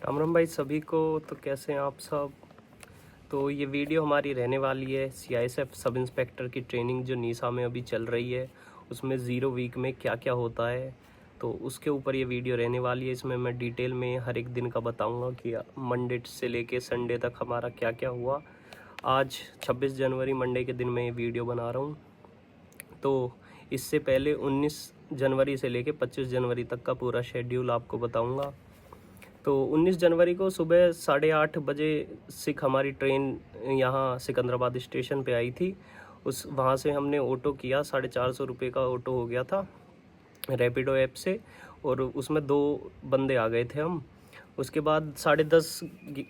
राम राम भाई सभी को। तो कैसे हैं आप सब। तो ये वीडियो हमारी रहने वाली है सीआईएसएफ सब इंस्पेक्टर की ट्रेनिंग जो नीसा में अभी चल रही है, उसमें 0 वीक में क्या क्या होता है, तो उसके ऊपर ये वीडियो रहने वाली है। इसमें मैं डिटेल में हर एक दिन का बताऊंगा कि मंडे से लेके संडे तक हमारा क्या क्या हुआ। आज 26 जनवरी मंडे के दिन मैं ये वीडियो बना रहा हूँ। तो इससे पहले 19 जनवरी से लेके 25 जनवरी तक का पूरा शेड्यूल आपको बताऊँगा। तो 19 जनवरी को सुबह 8:30 बजे सिख हमारी ट्रेन यहाँ सिकंदराबाद स्टेशन पे आई थी। वहाँ से हमने ऑटो किया, 450 रुपये का ऑटो हो गया था रैपिडो ऐप से, और उसमें 2 बंदे आ गए थे हम। उसके बाद 10:30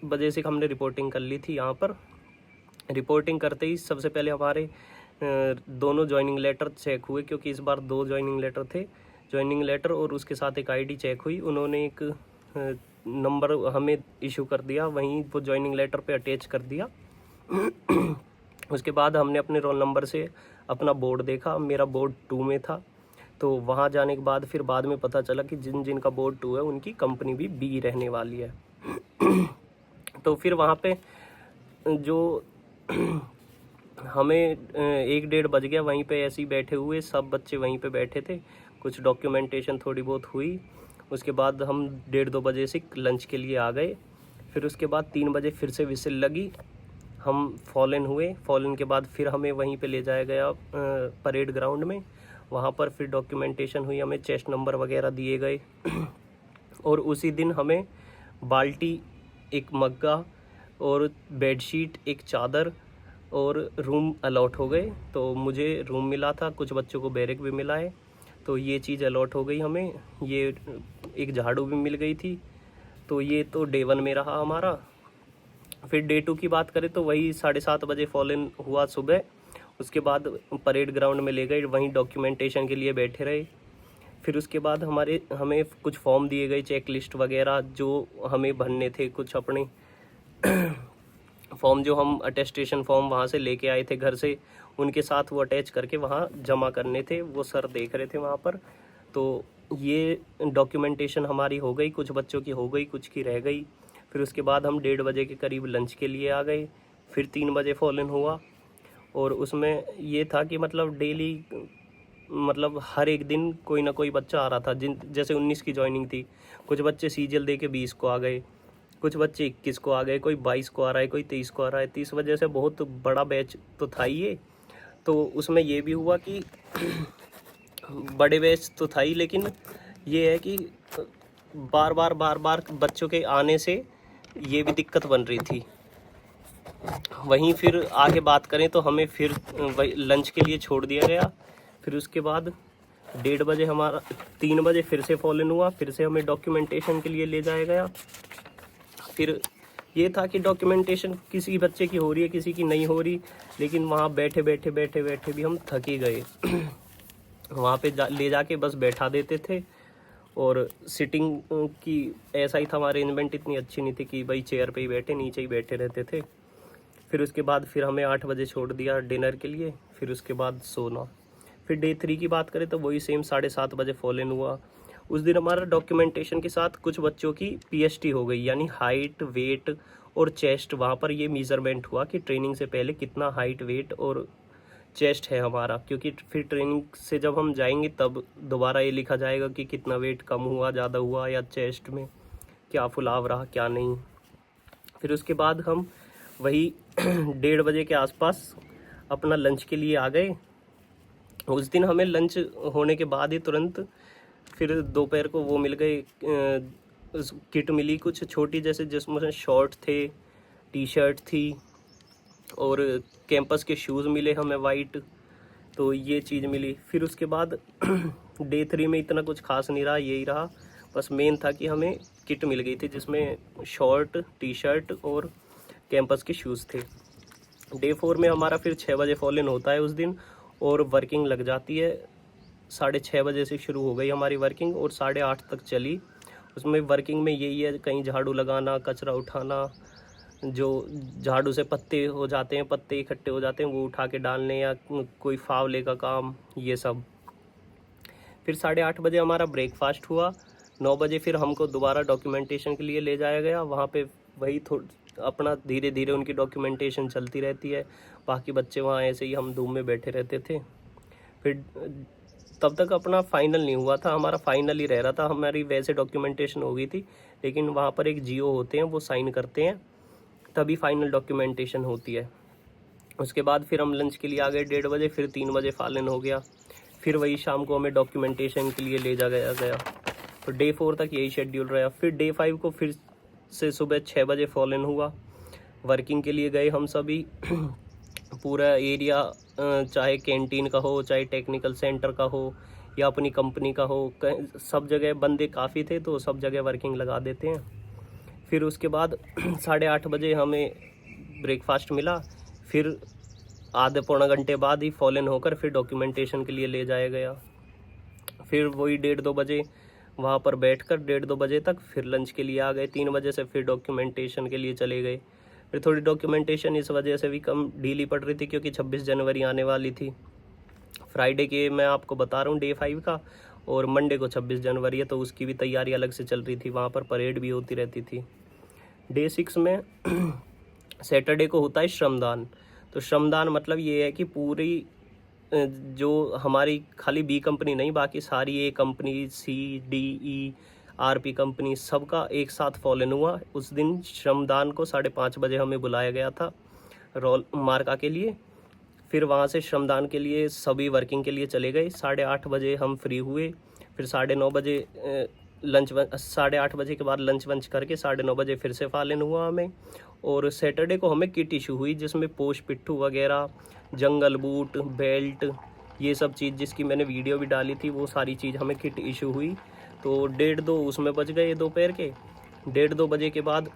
बजे से हमने रिपोर्टिंग कर ली थी यहाँ पर। रिपोर्टिंग करते ही सबसे पहले हमारे दोनों ज्वाइनिंग लेटर चेक हुए, क्योंकि इस बार 2 ज्वाइनिंग लेटर थे। ज्वाइनिंग लेटर और उसके साथ एक आईडी चेक हुई। उन्होंने एक नंबर हमें इशू कर दिया, वहीं वो ज्वाइनिंग लेटर पे अटैच कर दिया। उसके बाद हमने अपने रोल नंबर से अपना बोर्ड देखा। मेरा बोर्ड 2 में था। तो वहाँ जाने के बाद फिर बाद में पता चला कि जिन जिनका बोर्ड 2 है उनकी कंपनी भी बी रहने वाली है। तो फिर वहाँ पे जो हमें 1-1:30 बज गया, वहीं पे ऐसे ही बैठे हुए सब बच्चे वहीं पे बैठे थे। कुछ डॉक्यूमेंटेशन थोड़ी बहुत हुई। उसके बाद हम 1:30-2 बजे से लंच के लिए आ गए। फिर उसके बाद 3 बजे फिर से विसिल लगी, हम फॉलन हुए। फॉलन के बाद फिर हमें वहीं पे ले जाया गया परेड ग्राउंड में। वहाँ पर फिर डॉक्यूमेंटेशन हुई, हमें चेस्ट नंबर वगैरह दिए गए। और उसी दिन हमें बाल्टी, एक मग्गा और बेडशीट, एक चादर और रूम अलॉट हो गए। तो मुझे रूम मिला था, कुछ बच्चों को बैरक भी मिला है। तो ये चीज़ अलॉट हो गई हमें। ये एक झाड़ू भी मिल गई थी। तो ये तो डे 1 में रहा हमारा। फिर डे 2 की बात करें तो वही 7:30 बजे फॉलन हुआ सुबह। उसके बाद परेड ग्राउंड में ले गए, वहीं डॉक्यूमेंटेशन के लिए बैठे रहे। फिर उसके बाद हमें कुछ फॉर्म दिए गए, चेक लिस्ट वगैरह जो हमें भरने थे। कुछ अपने फॉर्म जो हम अटेस्टेशन फॉर्म वहाँ से लेके आए थे घर से, उनके साथ वो अटैच करके वहाँ जमा करने थे। वो सर देख रहे थे वहाँ पर। तो ये डॉक्यूमेंटेशन हमारी हो गई, कुछ बच्चों की हो गई, कुछ की रह गई। फिर उसके बाद हम 1:30 बजे के करीब लंच के लिए आ गए। फिर 3 बजे फॉलन हुआ। और उसमें ये था कि मतलब डेली, मतलब हर एक दिन कोई ना कोई बच्चा आ रहा था। जैसे 19 की ज्वाइनिंग थी, कुछ बच्चे सीजीएल दे के 20 को आ गए, कुछ बच्चे 21 को आ गए, कोई 22 को आ रहा है, कोई 23 को आ रहा है। 30 वजह से बहुत बड़ा बैच तो था ही ये। तो उसमें ये भी हुआ कि बड़े बैच तो था ही, लेकिन ये है कि बार बार बच्चों के आने से ये भी दिक्कत बन रही थी। वहीं फिर आगे बात करें तो हमें फिर लंच के लिए छोड़ दिया गया। फिर उसके बाद 1:30 बजे हमारा 3 बजे फिर से फॉलन हुआ। फिर से हमें डॉक्यूमेंटेशन के लिए ले जाया गया। फिर ये था कि डॉक्यूमेंटेशन किसी बच्चे की हो रही है, किसी की नहीं हो रही, लेकिन वहाँ बैठे बैठे भी हम थक ही गए। वहाँ पे ले जाके बस बैठा देते थे। और सिटिंग की ऐसा ही था, हमारा अरेंजमेंट इतनी अच्छी नहीं थी कि भाई चेयर पे ही बैठे, नीचे ही बैठे रहते थे। फिर उसके बाद फिर हमें 8 बजे छोड़ दिया डिनर के लिए। फिर उसके बाद सोना। फिर डे 3 की बात करें तो वही सेम 7:30 बजे फॉलन हुआ। उस दिन हमारा डॉक्यूमेंटेशन के साथ कुछ बच्चों की पीएचटी हो गई, यानी हाइट, वेट और चेस्ट। वहाँ पर ये मेजरमेंट हुआ कि ट्रेनिंग से पहले कितना हाइट, वेट और चेस्ट है हमारा, क्योंकि फिर ट्रेनिंग से जब हम जाएंगे तब दोबारा ये लिखा जाएगा कि कितना वेट कम हुआ, ज़्यादा हुआ, या चेस्ट में क्या फुलाव रहा, क्या नहीं। फिर उसके बाद हम वही 1:30 बजे के आसपास अपना लंच के लिए आ गए। उस दिन हमें लंच होने के बाद ही तुरंत फिर दोपहर को वो मिल गए, किट मिली कुछ छोटी, जैसे जिसमें शॉर्ट थे, टी शर्ट थी और कैंपस के शूज़ मिले हमें वाइट। तो ये चीज़ मिली। फिर उसके बाद डे 3 में इतना कुछ खास नहीं रहा, यही रहा। बस मेन था कि हमें किट मिल गई थी जिसमें शॉर्ट, टी शर्ट और कैंपस के शूज़ थे। डे 4 में हमारा फिर 6 बजे फॉलन होता है उस दिन, और वर्किंग लग जाती है। 6:30 बजे से शुरू हो गई हमारी वर्किंग और 8:30 तक चली। उसमें वर्किंग में यही है, कहीं झाड़ू लगाना, कचरा उठाना, जो झाड़ू से पत्ते हो जाते हैं, पत्ते इकट्ठे हो जाते हैं, वो उठा के डालने, या कोई फावले का काम, ये सब। फिर 8:30 बजे हमारा ब्रेकफास्ट हुआ। 9 बजे फिर हमको दोबारा डॉक्यूमेंटेशन के लिए ले जाया गया। वहाँ पे वही अपना धीरे धीरे उनकी डॉक्यूमेंटेशन चलती रहती है। बाकी बच्चे वहाँ ऐसे ही हम धूम में बैठे रहते थे। फिर तब तक अपना फाइनल नहीं हुआ था, हमारा फाइनल ही रह रहा था। हमारी वैसे डॉक्यूमेंटेशन हो गई थी, लेकिन वहाँ पर एक जीओ होते हैं, वो साइन करते हैं, तभी फाइनल डॉक्यूमेंटेशन होती है। उसके बाद फिर हम लंच के लिए आ गए 1:30 बजे। फिर 3 बजे फालन हो गया। फिर वही शाम को हमें डॉक्यूमेंटेशन के लिए ले जा गया। तो डे 4 तक यही शेड्यूल रहा। फिर डे 5 को फिर से सुबह 6 बजे फॉलन हुआ। वर्किंग के लिए गए हम सभी। पूरा एरिया, चाहे कैंटीन का हो, चाहे टेक्निकल सेंटर का हो, या अपनी कंपनी का हो, सब जगह बंदे काफ़ी थे तो सब जगह वर्किंग लगा देते हैं। फिर उसके बाद 8:30 बजे हमें ब्रेकफास्ट मिला। फिर आधे पौना घंटे बाद ही फॉलन होकर फिर डॉक्यूमेंटेशन के लिए ले जाया गया। फिर वही 1:30-2 बजे वहाँ पर बैठकर 1:30-2 बजे तक फिर लंच के लिए आ गए। 3 बजे से फिर डॉक्यूमेंटेशन के लिए चले गए। फिर थोड़ी डॉक्यूमेंटेशन इस वजह से भी कम ढीली पड़ रही थी क्योंकि 26 जनवरी आने वाली थी। फ्राइडे के मैं आपको बता रहा हूँ डे 5 का, और मंडे को 26 जनवरी है, तो उसकी भी तैयारी अलग से चल रही थी। वहाँ पर परेड भी होती रहती थी। डे 6 में सैटरडे को होता है श्रमदान। तो श्रमदान मतलब ये है कि पूरी जो हमारी खाली बी कंपनी नहीं, बाकी सारी ए कंपनी, सी, डी, ई, आरपी कंपनी, सबका एक साथ फॉलन हुआ। उस दिन श्रमदान को 5:30 बजे हमें बुलाया गया था रोल मार्का के लिए। फिर वहाँ से श्रमदान के लिए सभी वर्किंग के लिए चले गए। 8:30 बजे हम फ्री हुए। फिर 9:30 बजे लंच 8:30 बजे के बाद लंच वंच करके 9:30 बजे फिर से फालन हुआ हमें। और सैटरडे को हमें किट इशू हुई, जिसमें पोश पिट्ठू वगैरह, जंगल बूट, बेल्ट, ये सब चीज़ जिसकी मैंने वीडियो भी डाली थी, वो सारी चीज़ हमें किट इशू हुई। तो 1:30-2 उसमें बच गए दोपहर के। 1:30-2 बजे के बाद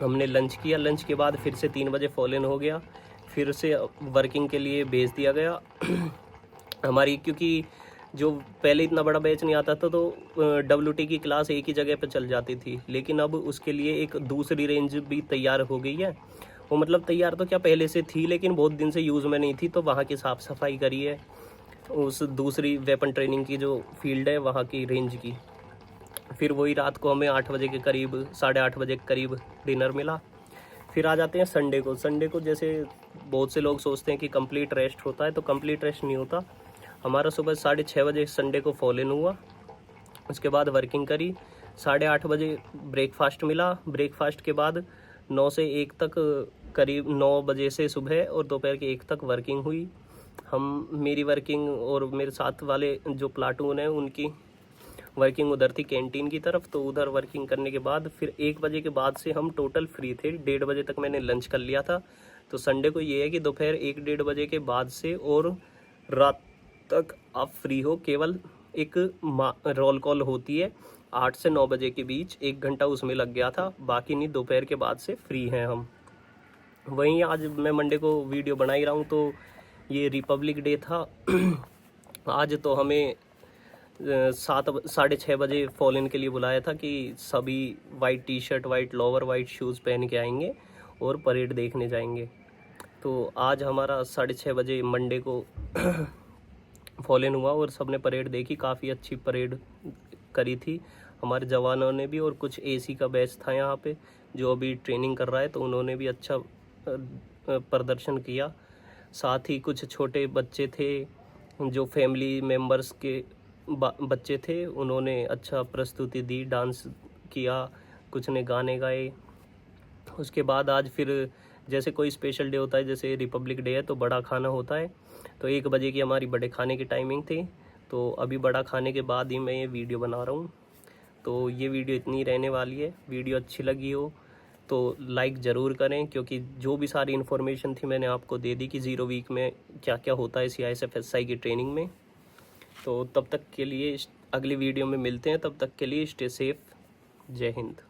हमने लंच किया। लंच के बाद फिर से 3 बजे फॉलन हो गया। फिर से वर्किंग के लिए भेज दिया गया हमारी, क्योंकि जो पहले इतना बड़ा बैच नहीं आता था तो WT की क्लास एक ही जगह पर चल जाती थी। लेकिन अब उसके लिए एक दूसरी रेंज भी तैयार हो गई है। वो मतलब तैयार तो क्या पहले से थी, लेकिन बहुत दिन से यूज़ में नहीं थी, तो वहाँ की साफ़ सफाई करी है उस दूसरी वेपन ट्रेनिंग की जो फील्ड है वहाँ की रेंज की। फिर वही रात को हमें 8 बजे के करीब, 8:30 बजे के करीब डिनर मिला। फिर आ जाते हैं संडे को। संडे को जैसे बहुत से लोग सोचते हैं कि कंप्लीट रेस्ट होता है, तो कंप्लीट रेस्ट नहीं होता। हमारा सुबह 6:30 बजे संडे को फॉलन हुआ। उसके बाद वर्किंग करी। 8:30 बजे ब्रेकफास्ट मिला। ब्रेकफास्ट के बाद 9 से 1 तक, करीब 9 बजे से सुबह और दोपहर के 1 तक वर्किंग हुई। मेरी वर्किंग और मेरे साथ वाले जो प्लाटून है उनकी वर्किंग उधर थी कैंटीन की तरफ। तो उधर वर्किंग करने के बाद फिर 1 बजे के बाद से हम टोटल फ्री थे। 1:30 बजे तक मैंने लंच कर लिया था। तो संडे को ये है कि दोपहर 1-1:30 बजे के बाद से और रात तक आप फ्री हो। केवल एक रोल कॉल होती है 8 से 9 बजे के बीच, 1 घंटा उसमें लग गया था। बाकी नहीं, दोपहर के बाद से फ्री हैं हम। वहीं आज मैं मंडे को वीडियो बना ही रहा हूँ, तो ये रिपब्लिक डे था। आज तो हमें 6:30 बजे फॉलन के लिए बुलाया था कि सभी white t-shirt, white lower, white shoes पहन के आएंगे और परेड देखने जाएंगे। तो आज हमारा 6:30 बजे मंडे को फॉलन हुआ और सबने परेड देखी। काफ़ी अच्छी परेड करी थी हमारे जवानों ने भी, और कुछ एसी का बैच था यहाँ पे जो अभी ट्रेनिंग कर रहा है, तो उन्होंने भी अच्छा प्रदर्शन किया। साथ ही कुछ छोटे बच्चे थे जो फैमिली मेम्बर्स के बच्चे थे, उन्होंने अच्छा प्रस्तुति दी, डांस किया, कुछ ने गाने गाए। उसके बाद आज फिर जैसे कोई स्पेशल डे होता है, जैसे रिपब्लिक डे है, तो बड़ा खाना होता है। तो 1 बजे की हमारी बड़े खाने की टाइमिंग थी। तो अभी बड़ा खाने के बाद ही मैं ये वीडियो बना रहा हूँ। तो ये वीडियो इतनी रहने वाली है। वीडियो अच्छी लगी हो तो लाइक ज़रूर करें, क्योंकि जो भी सारी इन्फॉर्मेशन थी मैंने आपको दे दी कि 0 वीक में क्या क्या होता है CISF SI की ट्रेनिंग में। तो तब तक के लिए अगली वीडियो में मिलते हैं। तब तक के लिए स्टे सेफ। जय हिंद।